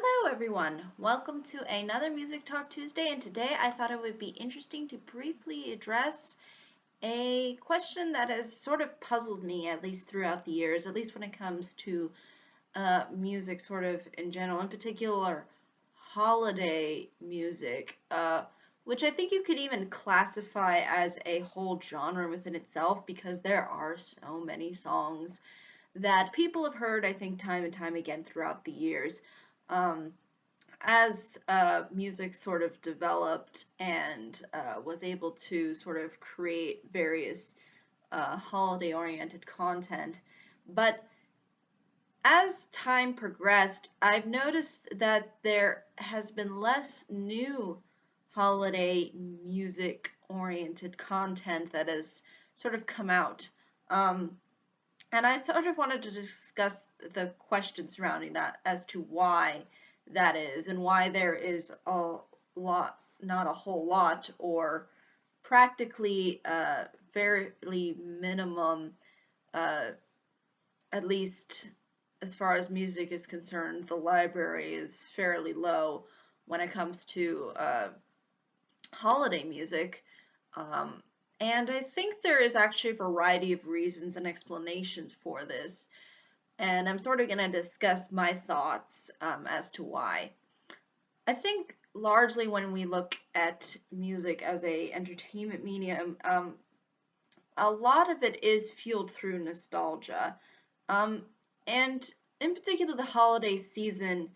Hello everyone, welcome to another Music Talk Tuesday, and today I thought it would be interesting to briefly address a question that has sort of puzzled me, at least throughout the years, at least when it comes to music sort of in general, in particular holiday music, which I think you could even classify as a whole genre within itself because there are so many songs that people have heard, I think, time and time again throughout the years. Um, as music sort of developed and was able to sort of create various holiday oriented content. But as time progressed, I've noticed that there has been less new holiday music oriented content that has sort of come out. Um, and I sort of wanted to discuss the question surrounding that as to why that is and why there is a lot, not a whole lot, or practically fairly minimum, uh, at least as far as music is concerned, the library is fairly low when it comes to holiday music. Um, and I think there is actually a variety of reasons and explanations for this. And I'm sort of going to discuss my thoughts as to why. I think largely when we look at music as a entertainment medium, a lot of it is fueled through nostalgia. Um, and in particular, the holiday season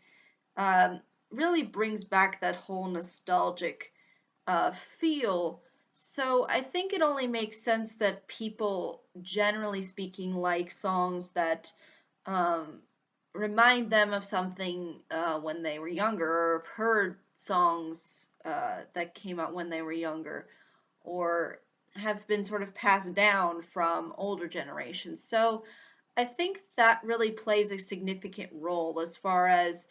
um, really brings back that whole nostalgic feel. So I think it only makes sense that people, generally speaking, like songs that um, remind them of something when they were younger, or have heard songs that came out when they were younger, or have been sort of passed down from older generations. So I think that really plays a significant role as far as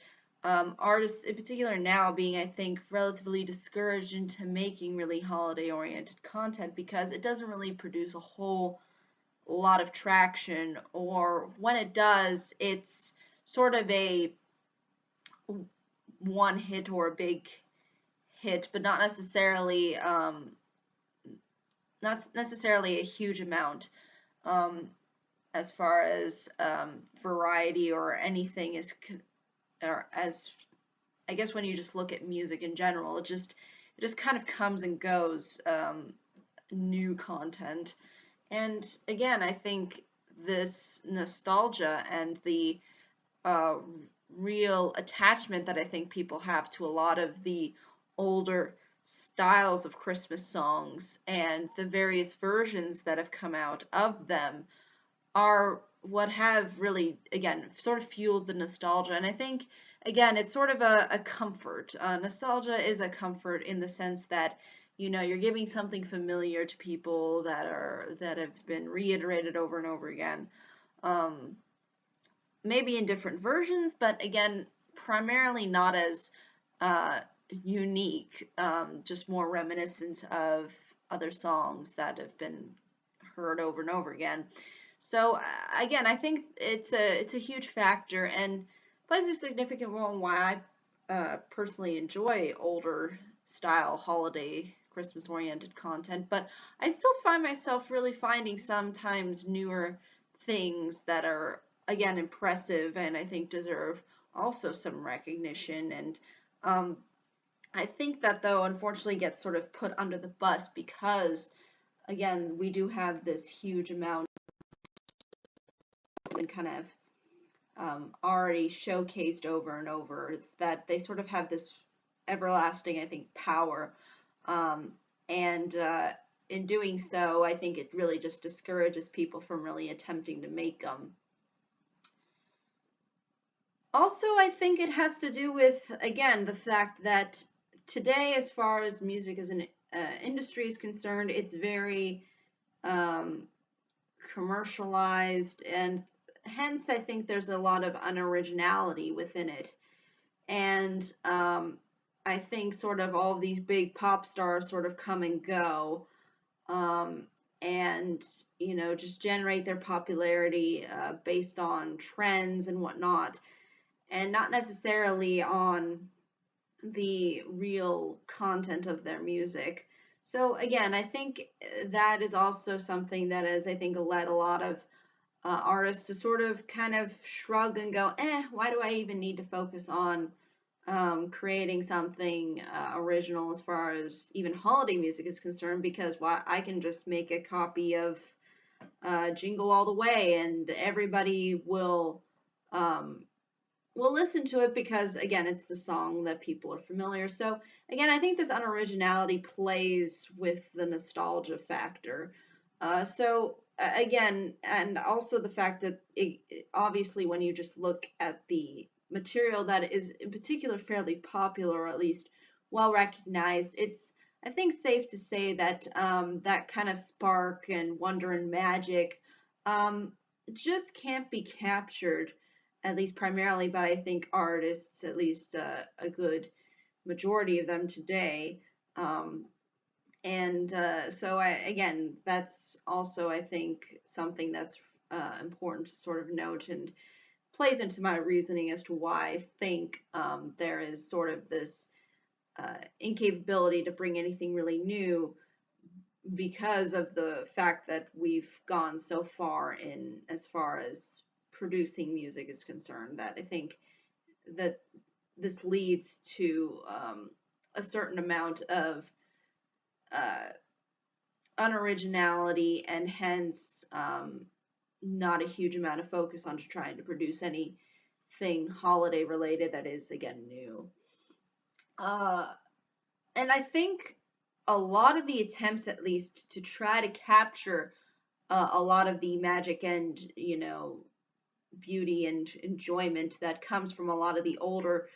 artists in particular now being, I think, relatively discouraged into making really holiday oriented content because it doesn't really produce a whole lot of traction, or when it does, it's sort of a one hit or a big hit, but not necessarily a huge amount as far as variety or anything is, or as I guess when you just look at music in general, it just kind of comes and goes. New content. And again, I think this nostalgia and the uh, real attachment that I think people have to a lot of the older styles of Christmas songs and the various versions that have come out of them are what have really, again, sort of fueled the nostalgia. And I think, again, it's sort of a comfort. Nostalgia is a comfort in the sense that, you're giving something familiar to people that have been reiterated over and over again. Um, Maybe in different versions, but again, primarily not as uh, unique, just more reminiscent of other songs that have been heard over and over again. So again, I think it's a huge factor and plays a significant role in why I personally enjoy older style holiday Christmas oriented content. But I still find myself really finding sometimes newer things that are again impressive and I think deserve also some recognition. And I think that though unfortunately gets sort of put under the bus because again we do have this huge amount and kind of already showcased over and over. It's that they sort of have this everlasting, I think, power. And in doing so, I think it really just discourages people from really attempting to make them. Also, I think it has to do with, again, the fact that today, as far as music as an industry is concerned, it's very um, commercialized, and hence I think there's a lot of unoriginality within it. And I think sort of all of these big pop stars sort of come and go, um, and just generate their popularity based on trends and whatnot. and not necessarily on the real content of their music. So again, I think that is also something that has, I think, led a lot of artists to sort of kind of shrug and go, why do I even need to focus on creating something original as far as even holiday music is concerned? Because why, I can just make a copy of Jingle All the Way and everybody um, will listen to it because, again, it's the song that people are familiar. So again, I think this unoriginality plays with the nostalgia factor. Again, and also the fact that obviously when you just look at the material that is in particular fairly popular, or at least well recognized, it's, I think, safe to say that that kind of spark and wonder and magic um, just can't be captured, at least primarily by, I think, artists, at least a good majority of them today. Um, again, that's also, I think, something that's important to sort of note and plays into my reasoning as to why I think there is sort of this incapability to bring anything really new because of the fact that we've gone so far in as far as producing music is concerned, that I think that this leads to a certain amount of uh, unoriginality, and hence not a huge amount of focus on trying to produce anything holiday related that is, again, new. Uh, and I think a lot of the attempts, at least, to try to capture a lot of the magic and, beauty and enjoyment that comes from a lot of the older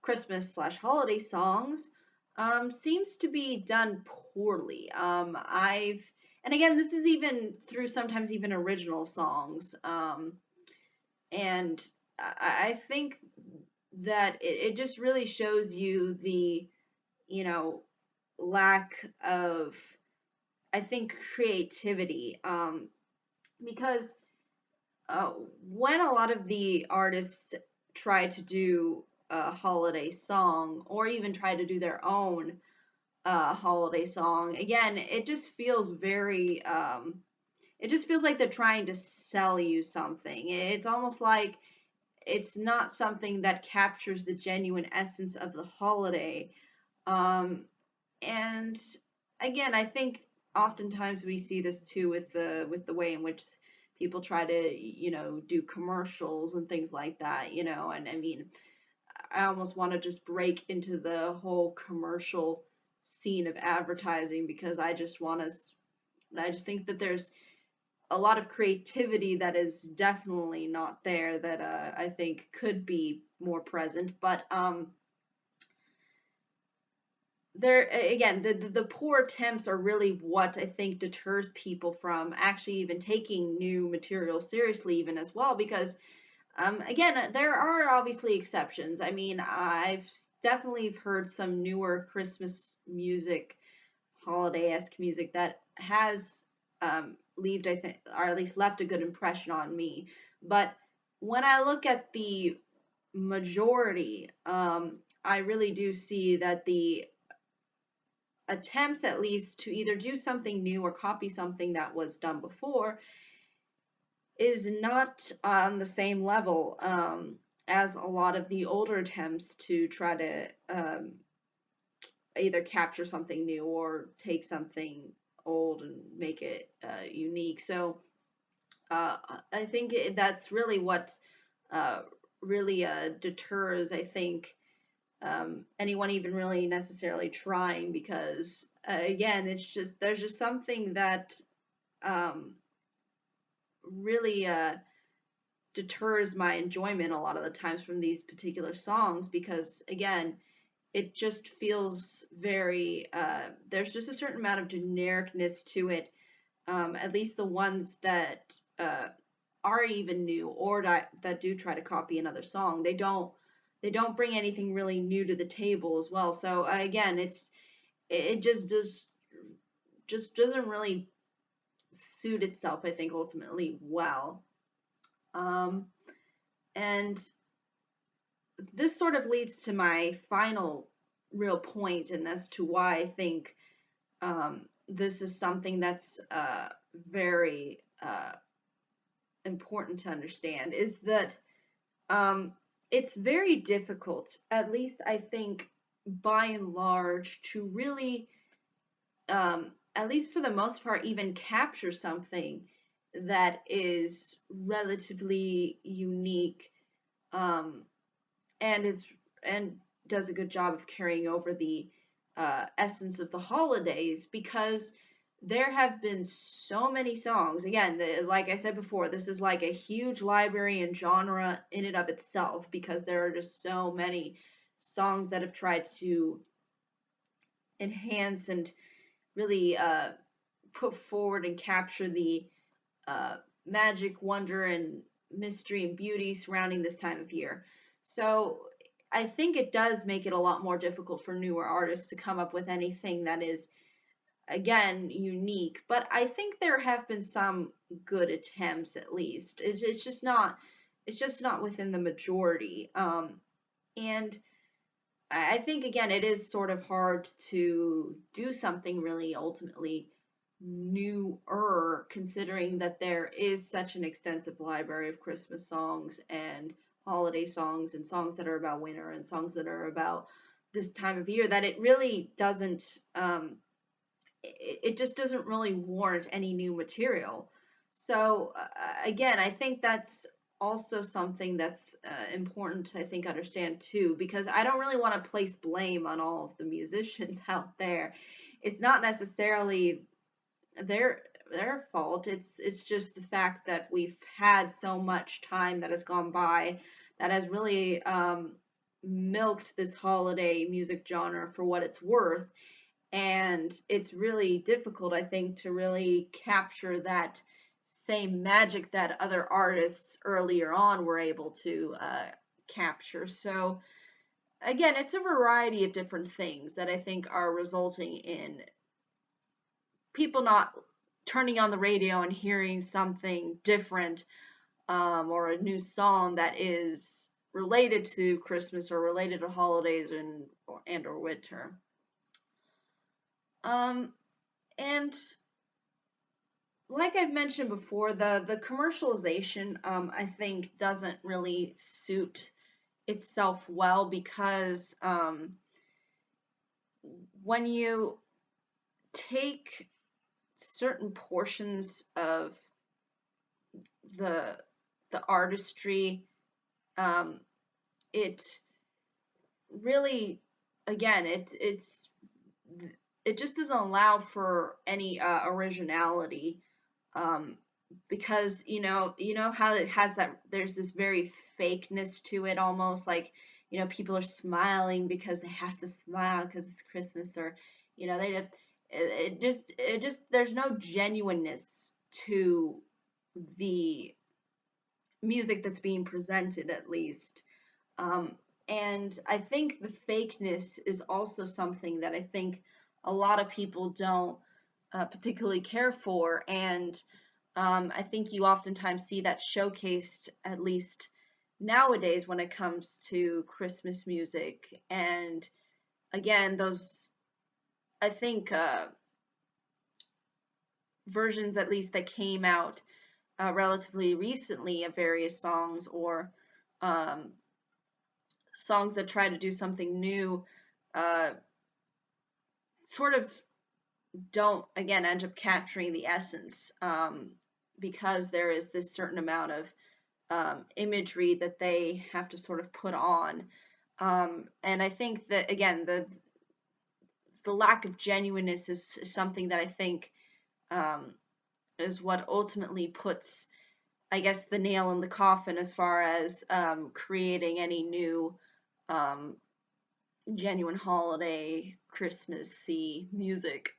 Christmas slash holiday songs seems to be done poorly. And again, this is even through sometimes even original songs. And I think that it just really shows you the, you know, lack of, I think, creativity. Because uh, when a lot of the artists try to do a holiday song or even try to do their own holiday song, again, it just feels very, it just feels like they're trying to sell you something. It's almost like it's not something that captures the genuine essence of the holiday. Um, and again, I think oftentimes we see this too with the way in which people try to, do commercials and things like that, and I mean, I almost want to just break into the whole commercial scene of advertising because I just think that there's a lot of creativity that is definitely not there that I think could be more present. But there again, the poor attempts are really what I think deters people from actually even taking new material seriously, even as well, because again, there are obviously exceptions. I mean, I've definitely heard some newer Christmas music, holiday-esque music that has left, I think, or at least left a good impression on me. But when I look at the majority, I really do see that the attempts, at least, to either do something new or copy something that was done before is not on the same level as a lot of the older attempts to try to either capture something new or take something old and make it unique. So I think that's really what uh, really deters, I think, anyone even really necessarily trying, because again, it's just there's just something that um, really deters my enjoyment a lot of the times from these particular songs, because again, it just feels very there's just a certain amount of genericness to it, at least the ones that are even new or that do try to copy another song. They don't bring anything really new to the table as well. So again, it just doesn't really suit itself, I think, ultimately well. Um, and this sort of leads to my final real point, and as to why I think this is something that's very important to understand, is that um, it's very difficult, at least I think, by and large, to really, at least for the most part, even capture something that is relatively unique, um, and is and does a good job of carrying over the essence of the holidays, because there have been so many songs. Again, like I said before, this is like a huge library and genre in and of itself, because there are just so many songs that have tried to enhance and really put forward and capture the uh, magic, wonder, and mystery and beauty surrounding this time of year. So I think it does make it a lot more difficult for newer artists to come up with anything that is, again, unique. But I think there have been some good attempts, at least. It's just not within the majority. And I think, again, it is sort of hard to do something really ultimately newer, considering that there is such an extensive library of Christmas songs and holiday songs and songs that are about winter and songs that are about this time of year, that it really doesn't, it just doesn't really warrant any new material. So again, I think that's also something that's important to, I think, understand too, because I don't really want to place blame on all of the musicians out there. It's not necessarily their their fault. It's just the fact that we've had so much time that has gone by that has really milked this holiday music genre for what it's worth, and it's really difficult, I think, to really capture that same magic that other artists earlier on were able to capture. So again, it's a variety of different things that I think are resulting in people not turning on the radio and hearing something different, or a new song that is related to Christmas or related to holidays and or winter. Um, and like I've mentioned before, the commercialization, I think, doesn't really suit itself well, because when you take certain portions of the the artistry, um, it really, again, it just doesn't allow for any originality, um, because how it has that, there's this very fakeness to it, almost like, people are smiling because they have to smile because it's Christmas, or they just, it just there's no genuineness to the music that's being presented, at least. um, and I think the fakeness is also something that I think a lot of people don't particularly care for, and I think you oftentimes see that showcased, at least nowadays, when it comes to Christmas music. And again, those, I think, versions, at least, that came out relatively recently of various songs, or um, songs that try to do something new, uh, sort of don't, again, end up capturing the essence, because there is this certain amount of imagery that they have to sort of put on. And I think that, again, the lack of genuineness is something that I think um, is what ultimately puts, I guess, the nail in the coffin as far as creating any new um, genuine holiday Christmassy music.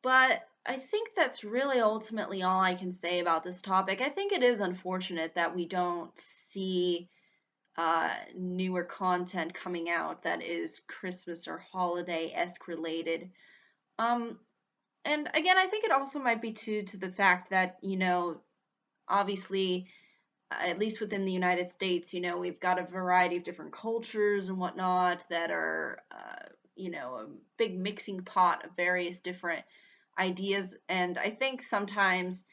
But I think that's really ultimately all I can say about this topic. I think it is unfortunate that we don't see newer content coming out that is Christmas or holiday-esque related. Um, and again, I think it also might be to the fact that, obviously, at least within the United States, we've got a variety of different cultures and whatnot that are, a big mixing pot of various different ideas. And I think sometimes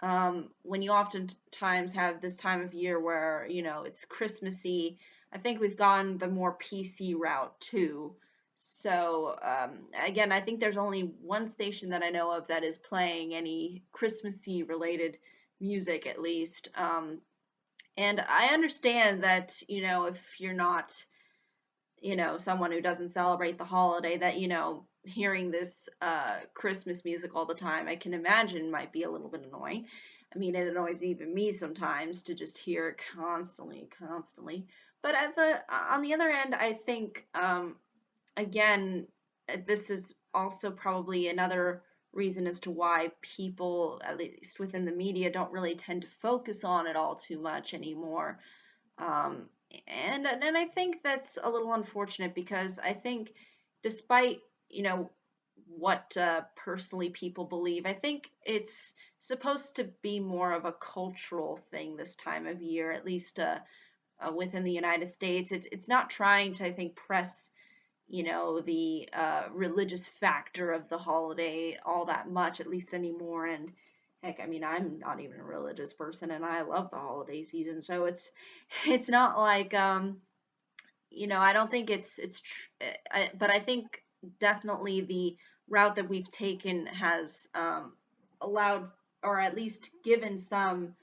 when you oftentimes have this time of year where, it's Christmassy, I think we've gone the more PC route too. So, again, I think there's only one station that I know of that is playing any Christmassy related music, at least. And I understand that, if you're not, someone who doesn't celebrate the holiday, that, hearing this Christmas music all the time, I can imagine might be a little bit annoying. I mean, it annoys even me sometimes to just hear it constantly, constantly. But on the other end, I think, again, this is also probably another reason as to why people, at least within the media, don't really tend to focus on it all too much anymore. Um, and I think that's a little unfortunate because I think despite, what personally people believe, I think it's supposed to be more of a cultural thing this time of year, at least within the United States. It's not trying to, I think, press the religious factor of the holiday all that much, at least anymore. And heck, I mean, I'm not even a religious person, and I love the holiday season, so it's not like I don't think but I think definitely the route that we've taken has allowed, or at least given some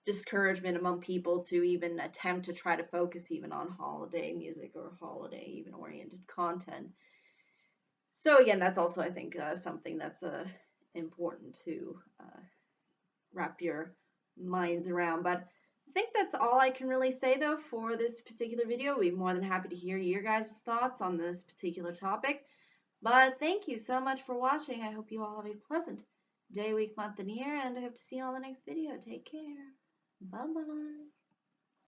discouragement among people to even attempt to try to focus even on holiday music or holiday even oriented content. So again, that's also, I think, something that's important to wrap your minds around. But I think that's all I can really say though for this particular video. We'd be more than happy to hear your guys' thoughts on this particular topic. But thank you so much for watching. I hope you all have a pleasant day, week, month, and year, and I hope to see you all in the next video. Take care. Bye-bye.